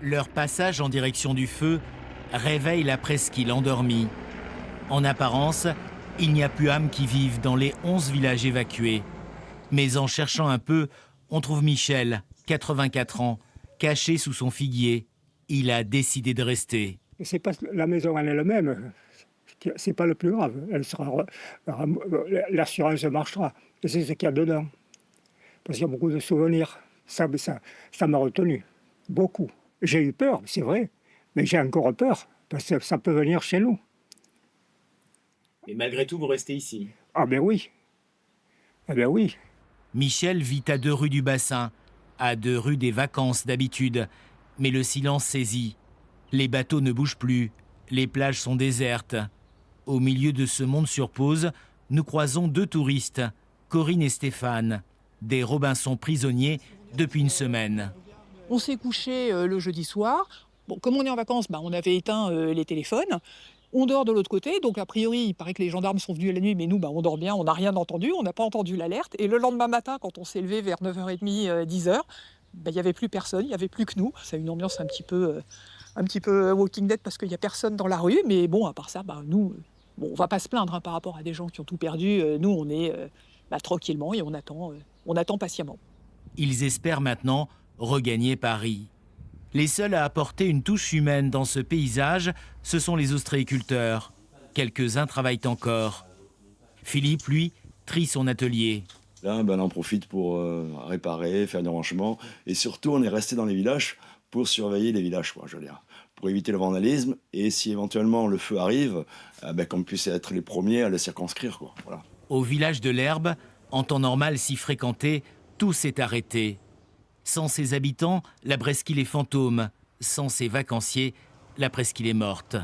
Leur passage en direction du feu réveille la presqu'île endormie. En apparence, il n'y a plus âme qui vive dans les 11 villages évacués. Mais en cherchant un peu, on trouve Michel, 84 ans, caché sous son figuier. Il a décidé de rester. C'est pas la maison en elle-même, c'est pas le plus grave. L'assurance marchera. Et c'est ce qu'il y a dedans. Parce qu'il y a beaucoup de souvenirs. Ça m'a retenu. Beaucoup. J'ai eu peur, c'est vrai. Mais j'ai encore peur. Parce que ça peut venir chez nous. Mais malgré tout, vous restez ici. Ah ben oui. Ah ben oui. Michel vit à 2 rues du bassin, à 2 rues des vacances d'habitude. Mais le silence saisit. Les bateaux ne bougent plus. Les plages sont désertes. Au milieu de ce monde sur pause, nous croisons 2 touristes, Corinne et Stéphane, des Robinson prisonniers depuis une semaine. On s'est couché le jeudi soir. Bon, comme on est en vacances, on avait éteint les téléphones. On dort de l'autre côté, donc a priori, il paraît que les gendarmes sont venus la nuit, mais nous, on dort bien, on n'a rien entendu, on n'a pas entendu l'alerte. Et le lendemain matin, quand on s'est levé vers 9h30, 10h, il n'y avait plus personne, il n'y avait plus que nous. C'est une ambiance un petit peu Walking Dead parce qu'il n'y a personne dans la rue, mais bon, à part ça, nous, on va pas se plaindre par rapport à des gens qui ont tout perdu. Nous, on est tranquillement et on attend patiemment. Ils espèrent maintenant regagner Paris. Les seuls à apporter une touche humaine dans ce paysage, ce sont les ostréiculteurs. Quelques-uns travaillent encore. Philippe, lui, trie son atelier. Là, on en profite pour réparer, faire des rangements. Et surtout, on est resté dans les villages pour surveiller les villages, je veux dire, pour éviter le vandalisme. Et si éventuellement le feu arrive, qu'on puisse être les premiers à le circonscrire. Voilà. Au village de l'Herbe, en temps normal si fréquenté, tout s'est arrêté. Sans ses habitants, la presqu'île est fantôme. Sans ses vacanciers, la presqu'île est morte.